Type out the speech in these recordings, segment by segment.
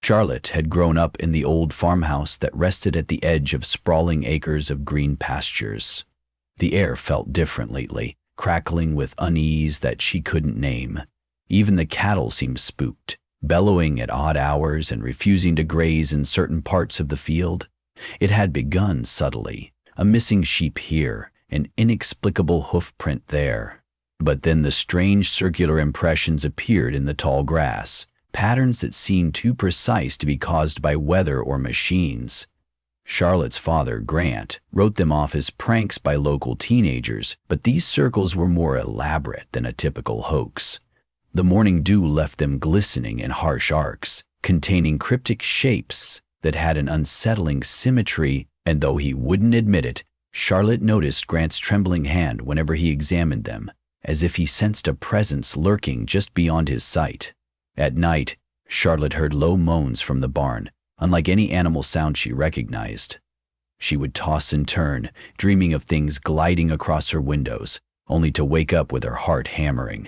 Charlotte had grown up in the old farmhouse that rested at the edge of sprawling acres of green pastures. The air felt different lately, crackling with unease that she couldn't name. Even the cattle seemed spooked, bellowing at odd hours and refusing to graze in certain parts of the field. It had begun subtly, a missing sheep here, an inexplicable hoof print there. But then the strange circular impressions appeared in the tall grass, patterns that seemed too precise to be caused by weather or machines. Charlotte's father, Grant, wrote them off as pranks by local teenagers, but these circles were more elaborate than a typical hoax. The morning dew left them glistening in harsh arcs, containing cryptic shapes that had an unsettling symmetry, and though he wouldn't admit it, Charlotte noticed Grant's trembling hand whenever he examined them, as if he sensed a presence lurking just beyond his sight. At night, Charlotte heard low moans from the barn, unlike any animal sound she recognized. She would toss and turn, dreaming of things gliding across her windows, only to wake up with her heart hammering.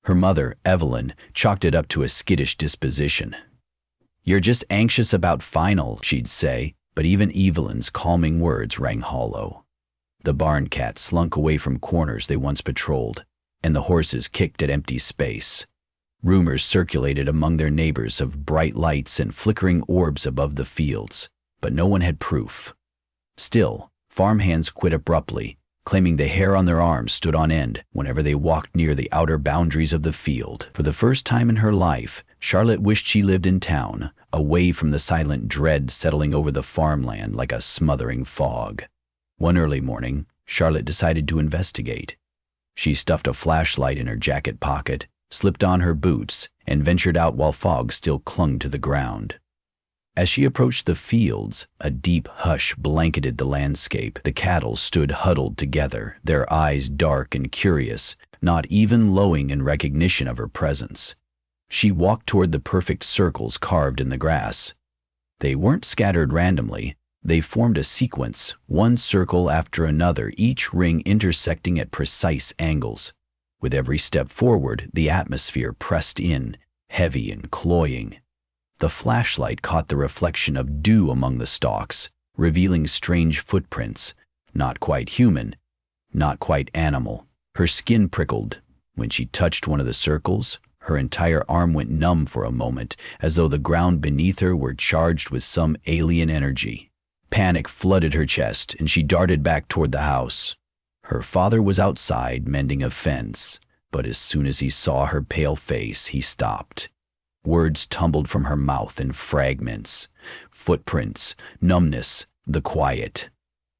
Her mother, Evelyn, chalked it up to a skittish disposition. "You're just anxious about final," she'd say, but even Evelyn's calming words rang hollow. The barn cats slunk away from corners they once patrolled, and the horses kicked at empty space. Rumors circulated among their neighbors of bright lights and flickering orbs above the fields, but no one had proof. Still, farmhands quit abruptly, claiming the hair on their arms stood on end whenever they walked near the outer boundaries of the field. For the first time in her life, Charlotte wished she lived in town, away from the silent dread settling over the farmland like a smothering fog. One early morning, Charlotte decided to investigate. She stuffed a flashlight in her jacket pocket, slipped on her boots, and ventured out while fog still clung to the ground. As she approached the fields, a deep hush blanketed the landscape. The cattle stood huddled together, their eyes dark and curious, not even lowing in recognition of her presence. She walked toward the perfect circles carved in the grass. They weren't scattered randomly. They formed a sequence, one circle after another, each ring intersecting at precise angles. With every step forward, the atmosphere pressed in, heavy and cloying. The flashlight caught the reflection of dew among the stalks, revealing strange footprints, not quite human, not quite animal. Her skin prickled. When she touched one of the circles, her entire arm went numb for a moment, as though the ground beneath her were charged with some alien energy. Panic flooded her chest, and she darted back toward the house. Her father was outside mending a fence, but as soon as he saw her pale face, he stopped. Words tumbled from her mouth in fragments. Footprints, numbness, the quiet.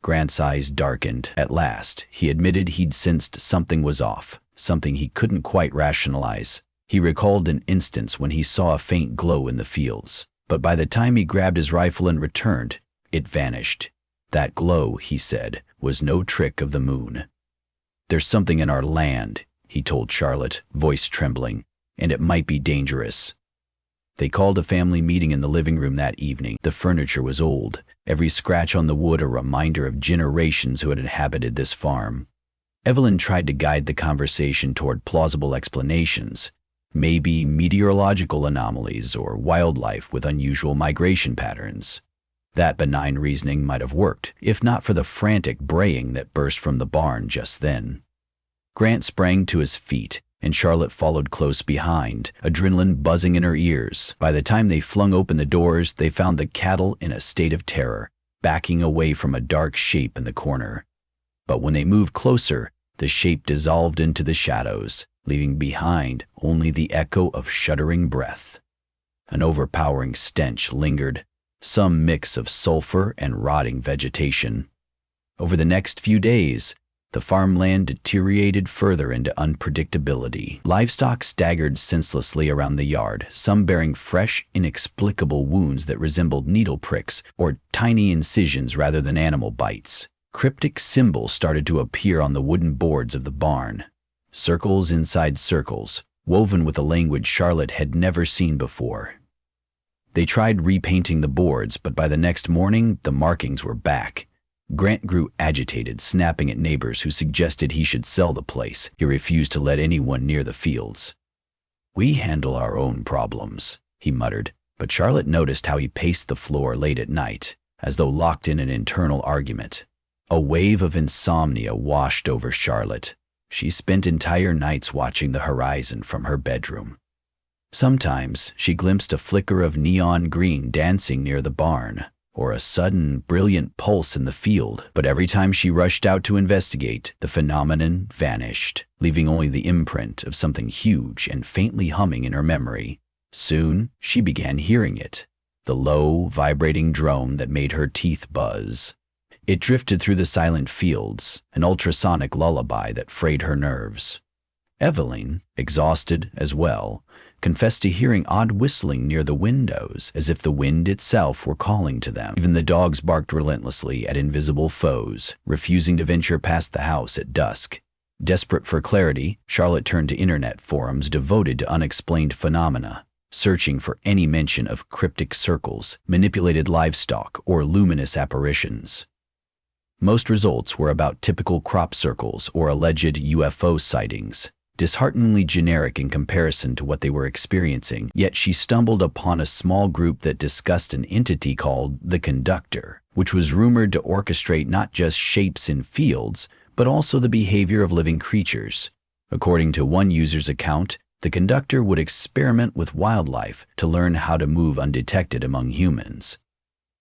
Grant's eyes darkened. At last, he admitted he'd sensed something was off, something he couldn't quite rationalize. He recalled an instance when he saw a faint glow in the fields, but by the time he grabbed his rifle and returned, it vanished. That glow, he said, was no trick of the moon. "There's something in our land," he told Charlotte, voice trembling, "and it might be dangerous." They called a family meeting in the living room that evening. The furniture was old, every scratch on the wood a reminder of generations who had inhabited this farm. Evelyn tried to guide the conversation toward plausible explanations, maybe meteorological anomalies or wildlife with unusual migration patterns. That benign reasoning might have worked, if not for the frantic braying that burst from the barn just then. Grant sprang to his feet, and Charlotte followed close behind, adrenaline buzzing in her ears. By the time they flung open the doors, they found the cattle in a state of terror, backing away from a dark shape in the corner. But when they moved closer, the shape dissolved into the shadows, leaving behind only the echo of shuddering breath. An overpowering stench lingered, some mix of sulfur and rotting vegetation. Over the next few days, the farmland deteriorated further into unpredictability. Livestock staggered senselessly around the yard, some bearing fresh, inexplicable wounds that resembled needle pricks or tiny incisions rather than animal bites. Cryptic symbols started to appear on the wooden boards of the barn. Circles inside circles, woven with a language Charlotte had never seen before. They tried repainting the boards, but by the next morning, the markings were back. Grant grew agitated, snapping at neighbors who suggested he should sell the place. He refused to let anyone near the fields. "We handle our own problems," he muttered, But Charlotte noticed how he paced the floor late at night, as though locked in an internal argument. A wave of insomnia washed over Charlotte. She spent entire nights watching the horizon from her bedroom. Sometimes she glimpsed a flicker of neon green dancing near the barn, or a sudden, brilliant pulse in the field, but every time she rushed out to investigate, the phenomenon vanished, leaving only the imprint of something huge and faintly humming in her memory. Soon, she began hearing it, the low, vibrating drone that made her teeth buzz. It drifted through the silent fields, an ultrasonic lullaby that frayed her nerves. Evelyn, exhausted as well, confessed to hearing odd whistling near the windows, as if the wind itself were calling to them. Even the dogs barked relentlessly at invisible foes, refusing to venture past the house at dusk. Desperate for clarity, Charlotte turned to internet forums devoted to unexplained phenomena, searching for any mention of cryptic circles, manipulated livestock, or luminous apparitions. Most results were about typical crop circles or alleged UFO sightings, dishearteningly generic in comparison to what they were experiencing, yet she stumbled upon a small group that discussed an entity called the Conductor, which was rumored to orchestrate not just shapes in fields, but also the behavior of living creatures. According to one user's account, the Conductor would experiment with wildlife to learn how to move undetected among humans.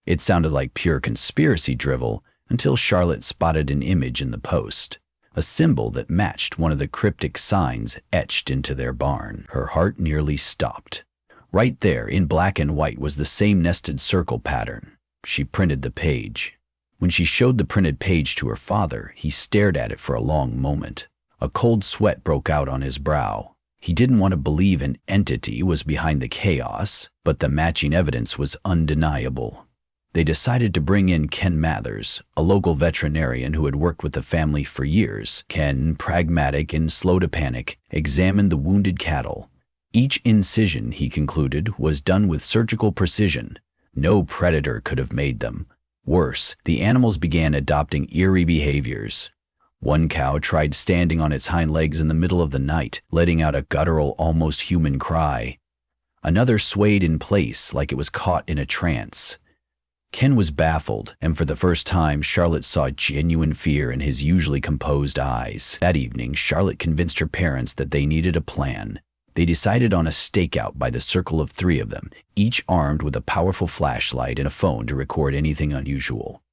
It sounded like pure conspiracy drivel until Charlotte spotted an image in the post, a symbol that matched one of the cryptic signs etched into their barn. Her heart nearly stopped. Right there, in black and white, was the same nested circle pattern. She printed the page. When she showed the printed page to her father, he stared at it for a long moment. A cold sweat broke out on his brow. He didn't want to believe an entity was behind the chaos, but the matching evidence was undeniable. They decided to bring in Ken Mathers, a local veterinarian who had worked with the family for years. Ken, pragmatic and slow to panic, examined the wounded cattle. Each incision, he concluded, was done with surgical precision. No predator could have made them. Worse, the animals began adopting eerie behaviors. One cow tried standing on its hind legs in the middle of the night, letting out a guttural, almost human cry. Another swayed in place like it was caught in a trance. Ken was baffled, and for the first time, Charlotte saw genuine fear in his usually composed eyes. That evening, Charlotte convinced her parents that they needed a plan. They decided on a stakeout by the circle of 3 of them, each armed with a powerful flashlight and a phone to record anything unusual.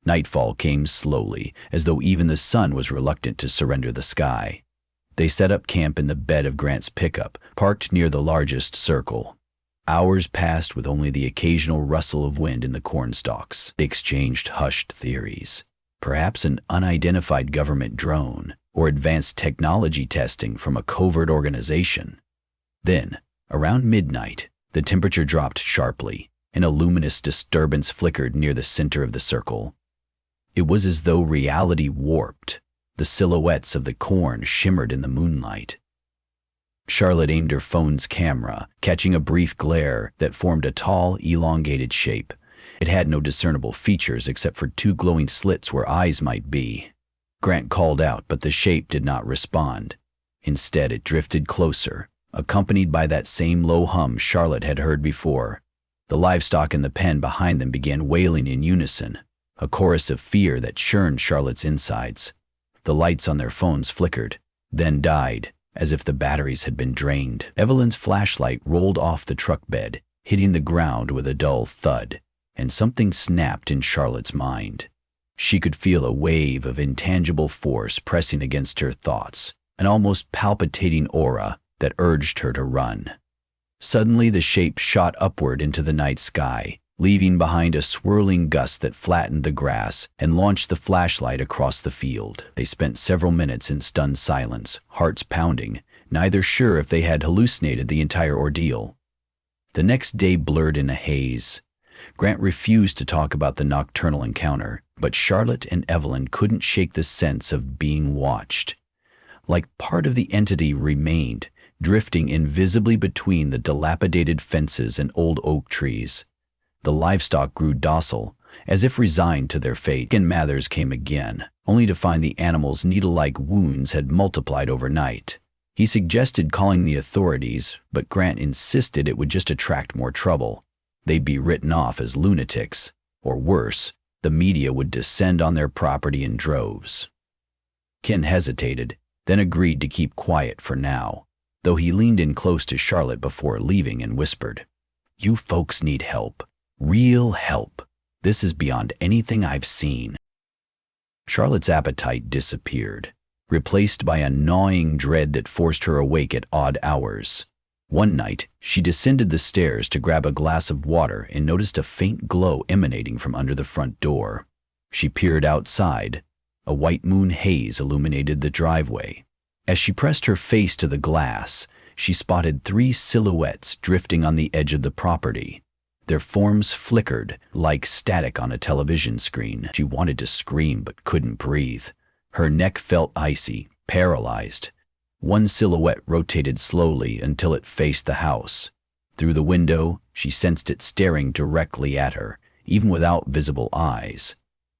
Nightfall came slowly, as though even the sun was reluctant to surrender the sky. They set up camp in the bed of Grant's pickup, parked near the largest circle. Hours passed with only the occasional rustle of wind in the cornstalks. They exchanged hushed theories. Perhaps an unidentified government drone, or advanced technology testing from a covert organization. Then, around midnight, the temperature dropped sharply, and a luminous disturbance flickered near the center of the circle. It was as though reality warped. The silhouettes of the corn shimmered in the moonlight. Charlotte aimed her phone's camera, catching a brief glare that formed a tall, elongated shape. It had no discernible features except for 2 glowing slits where eyes might be. Grant called out, but the shape did not respond. Instead, it drifted closer, accompanied by that same low hum Charlotte had heard before. The livestock in the pen behind them began wailing in unison, a chorus of fear that churned Charlotte's insides. The lights on their phones flickered, then died, as if the batteries had been drained. Evelyn's flashlight rolled off the truck bed, hitting the ground with a dull thud, and something snapped in Charlotte's mind. She could feel a wave of intangible force pressing against her thoughts, an almost palpitating aura that urged her to run. Suddenly the shape shot upward into the night sky, leaving behind a swirling gust that flattened the grass and launched the flashlight across the field. They spent several minutes in stunned silence, hearts pounding, neither sure if they had hallucinated the entire ordeal. The next day blurred in a haze. Grant refused to talk about the nocturnal encounter, but Charlotte and Evelyn couldn't shake the sense of being watched. Like part of the entity remained, drifting invisibly between the dilapidated fences and old oak trees. The livestock grew docile, as if resigned to their fate. And Mathers came again, only to find the animals' needle-like wounds had multiplied overnight. He suggested calling the authorities, but Grant insisted it would just attract more trouble. they'd be written off as lunatics, or worse, the media would descend on their property in droves. Ken hesitated, then agreed to keep quiet for now, though he leaned in close to Charlotte before leaving and whispered, "You folks need help. Real help. This is beyond anything I've seen." Charlotte's appetite disappeared, replaced by a gnawing dread that forced her awake at odd hours. One night, she descended the stairs to grab a glass of water and noticed a faint glow emanating from under the front door. She peered outside. A white moon haze illuminated the driveway. As she pressed her face to the glass, she spotted 3 silhouettes drifting on the edge of the property. Their forms flickered like static on a television screen. She wanted to scream but couldn't breathe. Her neck felt icy, paralyzed. One silhouette rotated slowly until it faced the house. Through the window, she sensed it staring directly at her, even without visible eyes.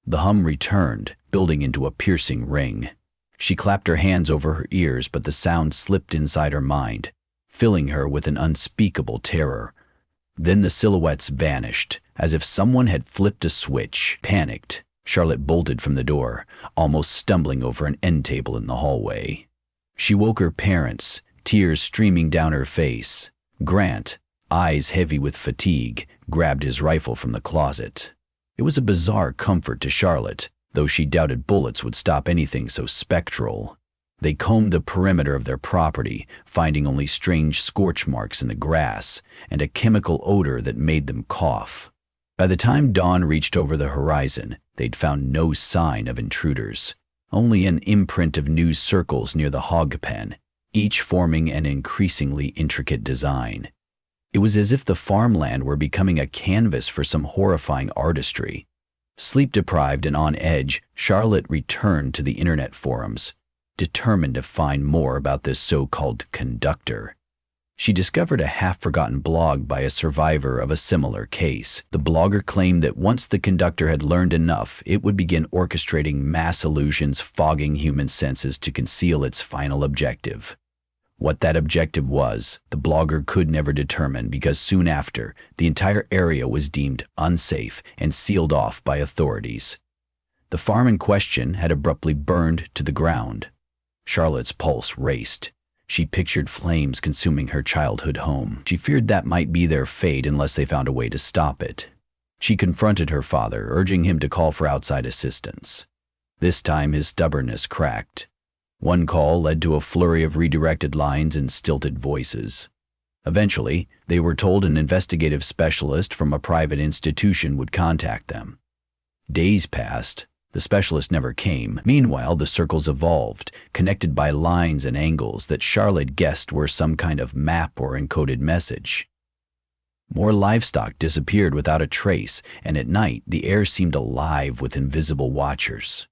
The hum returned, building into a piercing ring. She clapped her hands over her ears, but the sound slipped inside her mind, filling her with an unspeakable terror. Then the silhouettes vanished, as if someone had flipped a switch. Panicked, Charlotte bolted from the door, almost stumbling over an end table in the hallway. She woke her parents, tears streaming down her face. Grant, eyes heavy with fatigue, grabbed his rifle from the closet. It was a bizarre comfort to Charlotte, though she doubted bullets would stop anything so spectral. They combed the perimeter of their property, finding only strange scorch marks in the grass and a chemical odor that made them cough. By the time dawn reached over the horizon, they'd found no sign of intruders, only an imprint of news circles near the hog pen, each forming an increasingly intricate design. It was as if the farmland were becoming a canvas for some horrifying artistry. Sleep-deprived and on edge, Charlotte returned to the internet forums, determined to find more about this so-called conductor. She discovered a half-forgotten blog by a survivor of a similar case. The blogger claimed that once the conductor had learned enough, it would begin orchestrating mass illusions, fogging human senses to conceal its final objective. What that objective was, the blogger could never determine, because soon after, the entire area was deemed unsafe and sealed off by authorities. The farm in question had abruptly burned to the ground. Charlotte's pulse raced. She pictured flames consuming her childhood home. She feared that might be their fate unless they found a way to stop it. She confronted her father, urging him to call for outside assistance. This time his stubbornness cracked. One call led to a flurry of redirected lines and stilted voices. Eventually, they were told an investigative specialist from a private institution would contact them. Days passed. The specialist never came. Meanwhile, the circles evolved, connected by lines and angles that Charlotte guessed were some kind of map or encoded message. More livestock disappeared without a trace, and at night the air seemed alive with invisible watchers.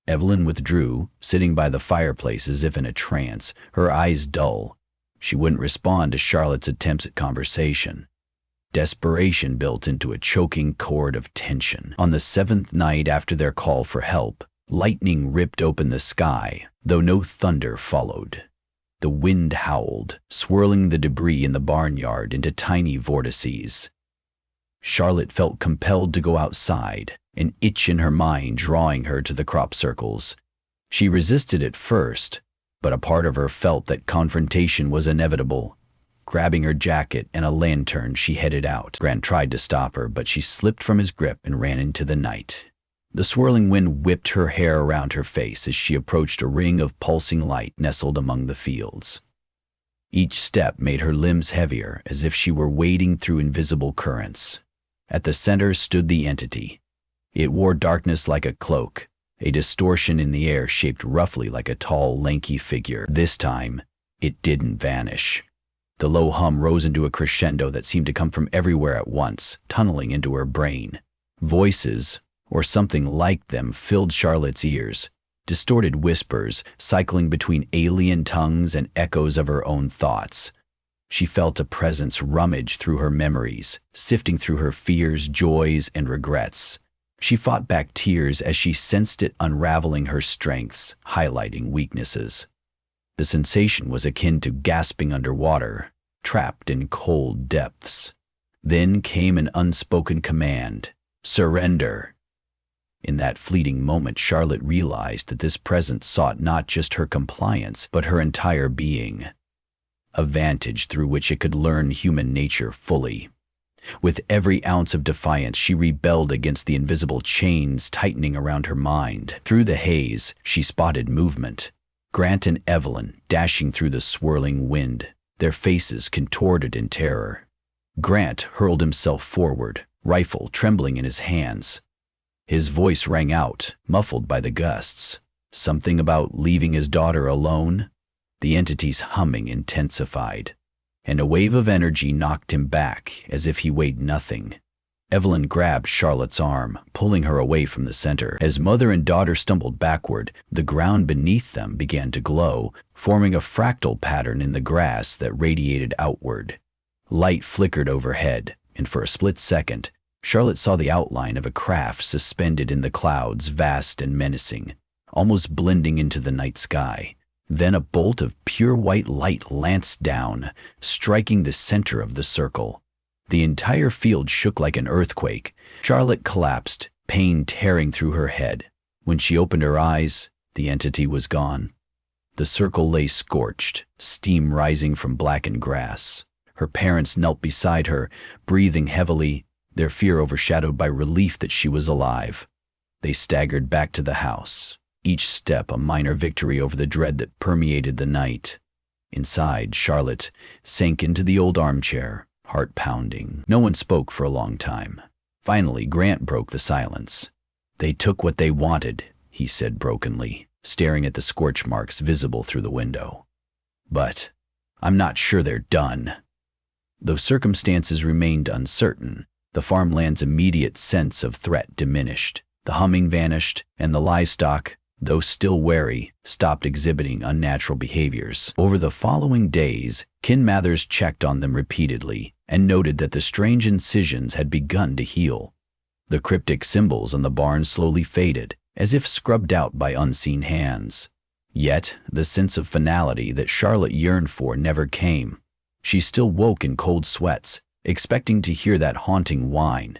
Evelyn withdrew, sitting by the fireplace as if in a trance, her eyes dull. She wouldn't respond to Charlotte's attempts at conversation. Desperation built into a choking cord of tension. On the 7th night after their call for help, lightning ripped open the sky, though no thunder followed. The wind howled, swirling the debris in the barnyard into tiny vortices. Charlotte felt compelled to go outside, an itch in her mind drawing her to the crop circles. She resisted at first, but a part of her felt that confrontation was inevitable. Grabbing her jacket and a lantern, she headed out. Grant tried to stop her, but she slipped from his grip and ran into the night. The swirling wind whipped her hair around her face as she approached a ring of pulsing light nestled among the fields. Each step made her limbs heavier, as if she were wading through invisible currents. At the center stood the entity. It wore darkness like a cloak, a distortion in the air shaped roughly like a tall, lanky figure. This time, it didn't vanish. The low hum rose into a crescendo that seemed to come from everywhere at once, tunneling into her brain. Voices, or something like them, filled Charlotte's ears, distorted whispers cycling between alien tongues and echoes of her own thoughts. She felt a presence rummage through her memories, sifting through her fears, joys, and regrets. She fought back tears as she sensed it unraveling her strengths, highlighting weaknesses. The sensation was akin to gasping underwater, trapped in cold depths. Then came an unspoken command: surrender. In that fleeting moment, Charlotte realized that this presence sought not just her compliance, but her entire being, a vantage through which it could learn human nature fully. With every ounce of defiance, she rebelled against the invisible chains tightening around her mind. Through the haze, she spotted movement. Grant and Evelyn dashing through the swirling wind, their faces contorted in terror. Grant hurled himself forward, rifle trembling in his hands. His voice rang out, muffled by the gusts. Something about leaving his daughter alone? The entity's humming intensified, and a wave of energy knocked him back as if he weighed nothing. Evelyn grabbed Charlotte's arm, pulling her away from the center. As mother and daughter stumbled backward, the ground beneath them began to glow, forming a fractal pattern in the grass that radiated outward. Light flickered overhead, and for a split second, Charlotte saw the outline of a craft suspended in the clouds, vast and menacing, almost blending into the night sky. Then a bolt of pure white light lanced down, striking the center of the circle. The entire field shook like an earthquake. Charlotte collapsed, pain tearing through her head. When she opened her eyes, the entity was gone. The circle lay scorched, steam rising from blackened grass. Her parents knelt beside her, breathing heavily, their fear overshadowed by relief that she was alive. They staggered back to the house, each step a minor victory over the dread that permeated the night. Inside, Charlotte sank into the old armchair, heart pounding. No one spoke for a long time. Finally, Grant broke the silence. "They took what they wanted," he said brokenly, staring at the scorch marks visible through the window. "But I'm not sure they're done." Though circumstances remained uncertain, the farmland's immediate sense of threat diminished. The humming vanished, and the livestock, though still wary, stopped exhibiting unnatural behaviors. Over the following days, Kin Mathers checked on them repeatedly and noted that the strange incisions had begun to heal. The cryptic symbols on the barn slowly faded, as if scrubbed out by unseen hands. Yet, the sense of finality that Charlotte yearned for never came. She still woke in cold sweats, expecting to hear that haunting whine.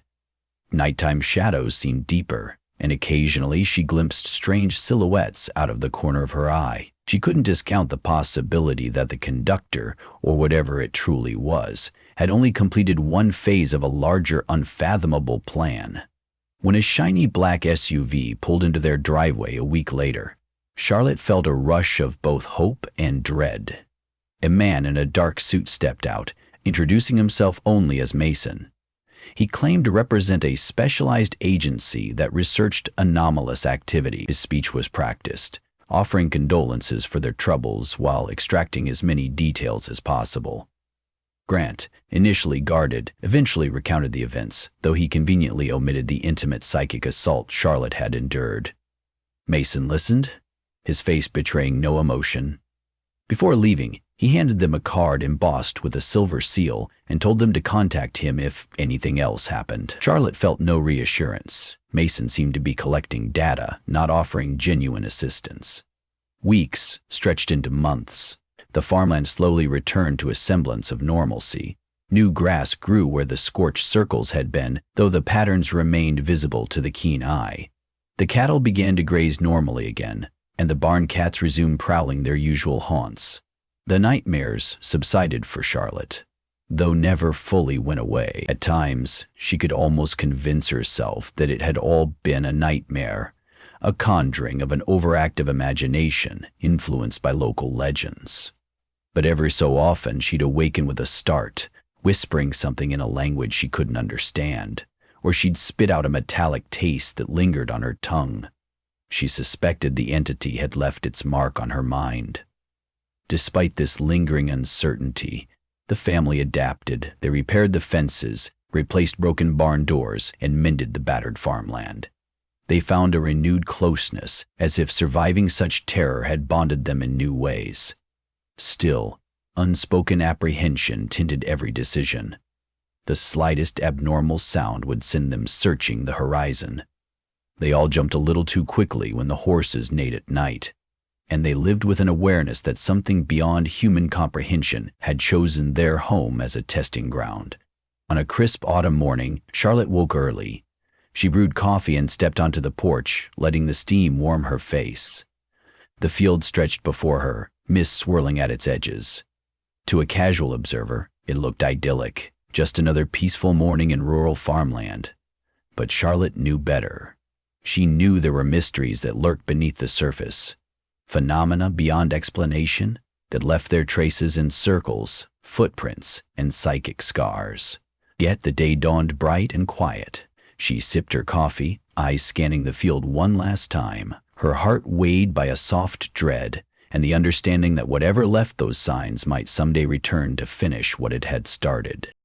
Nighttime shadows seemed deeper, and occasionally she glimpsed strange silhouettes out of the corner of her eye. She couldn't discount the possibility that the conductor, or whatever it truly was, had only completed one phase of a larger, unfathomable plan. When a shiny black SUV pulled into their driveway a week later, Charlotte felt a rush of both hope and dread. A man in a dark suit stepped out, introducing himself only as Mason. He claimed to represent a specialized agency that researched anomalous activity. His speech was practiced, offering condolences for their troubles while extracting as many details as possible. Grant, initially guarded, eventually recounted the events, though he conveniently omitted the intimate psychic assault Charlotte had endured. Mason listened, his face betraying no emotion. Before leaving, he handed them a card embossed with a silver seal and told them to contact him if anything else happened. Charlotte felt no reassurance. Mason seemed to be collecting data, not offering genuine assistance. Weeks stretched into months. The farmland slowly returned to a semblance of normalcy. New grass grew where the scorched circles had been, though the patterns remained visible to the keen eye. The cattle began to graze normally again, and the barn cats resumed prowling their usual haunts. The nightmares subsided for Charlotte, though never fully went away. At times, she could almost convince herself that it had all been a nightmare, a conjuring of an overactive imagination influenced by local legends. But every so often she'd awaken with a start, whispering something in a language she couldn't understand, or she'd spit out a metallic taste that lingered on her tongue. She suspected the entity had left its mark on her mind. Despite this lingering uncertainty, the family adapted. They repaired the fences, replaced broken barn doors, and mended the battered farmland. They found a renewed closeness, as if surviving such terror had bonded them in new ways. Still, unspoken apprehension tinted every decision. The slightest abnormal sound would send them searching the horizon. They all jumped a little too quickly when the horses neighed at night, and they lived with an awareness that something beyond human comprehension had chosen their home as a testing ground. On a crisp autumn morning, Charlotte woke early. She brewed coffee and stepped onto the porch, letting the steam warm her face. The field stretched before her, mist swirling at its edges. To a casual observer, it looked idyllic, just another peaceful morning in rural farmland. But Charlotte knew better. She knew there were mysteries that lurked beneath the surface, phenomena beyond explanation that left their traces in circles, footprints, and psychic scars. Yet the day dawned bright and quiet. She sipped her coffee, eyes scanning the field one last time, her heart weighed by a soft dread and the understanding that whatever left those signs might someday return to finish what it had started.